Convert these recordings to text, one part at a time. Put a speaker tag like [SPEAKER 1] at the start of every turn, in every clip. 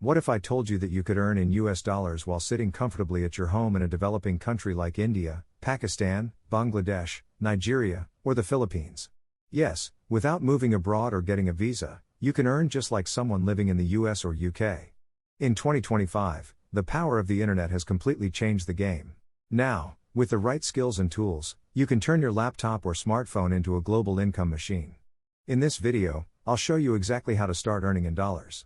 [SPEAKER 1] What if I told you that you could earn in US dollars while sitting comfortably at your home in a developing country like India, Pakistan, Bangladesh, Nigeria, or the Philippines? Yes, without moving abroad or getting a visa, you can earn just like someone living in the US or UK. In 2025, the power of the internet has completely changed the game. Now, with the right skills and tools, you can turn your laptop or smartphone into a global income machine. In this video, I'll show you exactly how to start earning in dollars.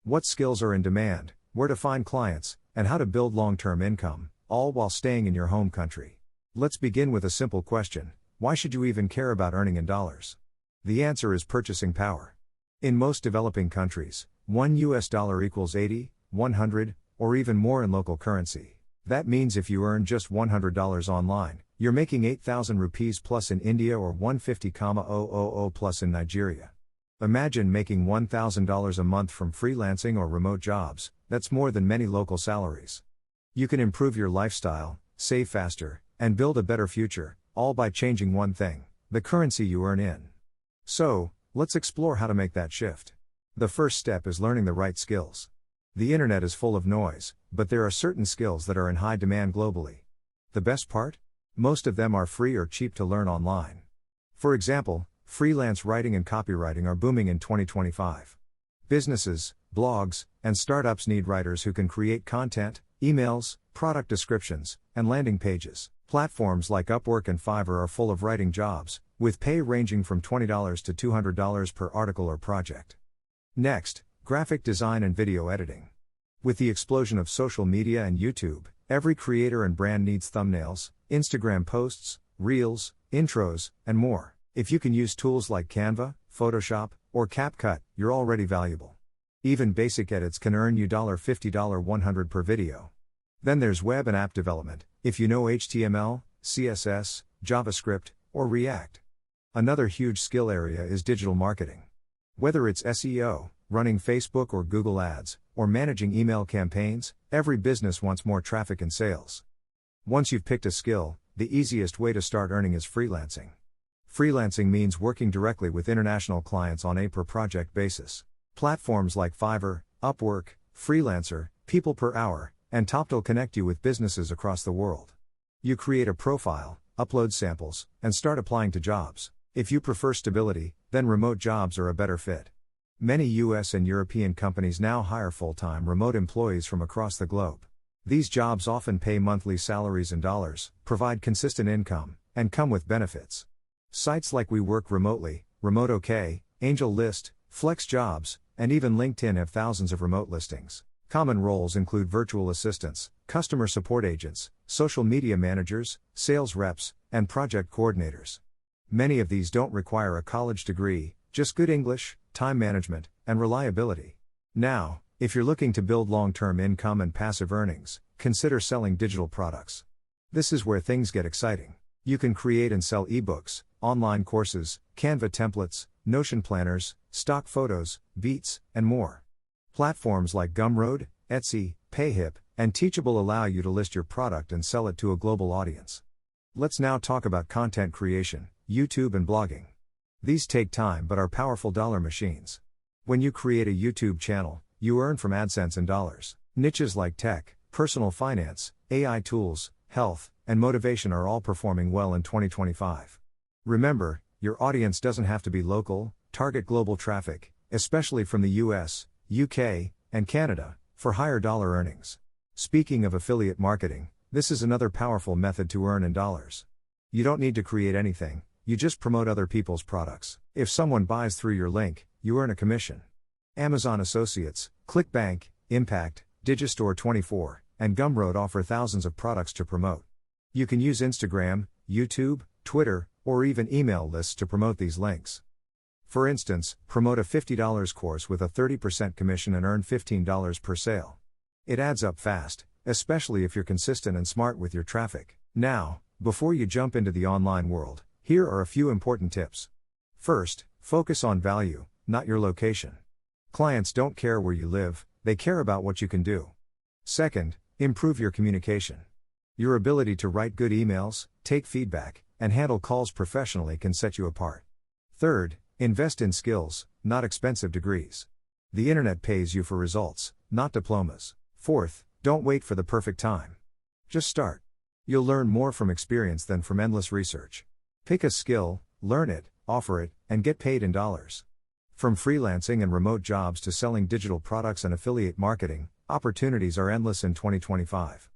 [SPEAKER 1] What skills are in demand, where to find clients, and how to build long-term income, all while staying in your home country. Let's begin with a simple question: why should you even care about earning in dollars? The answer is purchasing power. In most developing countries, $1 equals 80, 100, or even more in local currency. That means if you earn just $100 online, you're making 8,000 rupees plus in India or 150,000 plus in Nigeria. Imagine making $1,000 a month from freelancing or remote jobs. That's more than many local salaries. You can improve your lifestyle, save faster, and build a better future, all by changing one thing: the currency you earn in. So, let's explore how to make that shift. The first step is learning the right skills. The internet is full of noise, but there are certain skills that are in high demand globally. The best part? Most of them are free or cheap to learn online. For example, freelance writing and copywriting are booming in 2025. Businesses, blogs, and startups need writers who can create content, emails, product descriptions, and landing pages. Platforms like Upwork and Fiverr are full of writing jobs, with pay ranging from $20 to $200 per article or project. Next, graphic design and video editing. With the explosion of social media and YouTube, every creator and brand needs thumbnails, Instagram posts, reels, intros, and more. If you can use tools like Canva, Photoshop, or CapCut, you're already valuable. Even basic edits can earn you $50, $100 per video. Then there's web and app development, if you know HTML, CSS, JavaScript, or React. Another huge skill area is digital marketing. Whether it's SEO, running Facebook or Google ads, or managing email campaigns, every business wants more traffic and sales. Once you've picked a skill, the easiest way to start earning is freelancing. Freelancing means working directly with international clients on a per-project basis. Platforms like Fiverr, Upwork, Freelancer, People Per Hour, and Toptal connect you with businesses across the world. You create a profile, upload samples, and start applying to jobs. If you prefer stability, then remote jobs are a better fit. Many US and European companies now hire full-time remote employees from across the globe. These jobs often pay monthly salaries in dollars, provide consistent income, and come with benefits. Sites like We Work Remotely, Remote OK, Angel List, Flex Jobs, and even LinkedIn have thousands of remote listings. Common roles include virtual assistants, customer support agents, social media managers, sales reps, and project coordinators. Many of these don't require a college degree, just good English, time management, and reliability. Now, if you're looking to build long-term income and passive earnings, consider selling digital products. This is where things get exciting. You can create and sell ebooks, online courses, Canva templates, Notion planners, stock photos, beats, and more. Platforms like Gumroad, Etsy, Payhip, and Teachable allow you to list your product and sell it to a global audience. Let's now talk about content creation, YouTube and blogging. These take time but are powerful dollar machines. When you create a YouTube channel, you earn from AdSense in dollars. Niches like tech, personal finance, AI tools, health, and motivation are all performing well in 2025. Remember, your audience doesn't have to be local. Target global traffic, especially from the US, UK, and Canada, for higher dollar earnings. Speaking of affiliate marketing, this is another powerful method to earn in dollars. You don't need to create anything, you just promote other people's products. If someone buys through your link, you earn a commission. Amazon Associates, ClickBank, Impact, Digistore24, and Gumroad offer thousands of products to promote. You can use Instagram, YouTube, Twitter, or even email lists to promote these links. For instance, promote a $50 course with a 30% commission and earn $15 per sale. It adds up fast, especially if you're consistent and smart with your traffic. Now, before you jump into the online world, here are a few important tips. First, focus on value, not your location. Clients don't care where you live, they care about what you can do. Second, improve your communication. Your ability to write good emails, take feedback, and handle calls professionally can set you apart. Third, invest in skills, not expensive degrees. The internet pays you for results, not diplomas. Fourth, don't wait for the perfect time. Just start. You'll learn more from experience than from endless research. Pick a skill, learn it, offer it, and get paid in dollars. From freelancing and remote jobs to selling digital products and affiliate marketing, opportunities are endless in 2025.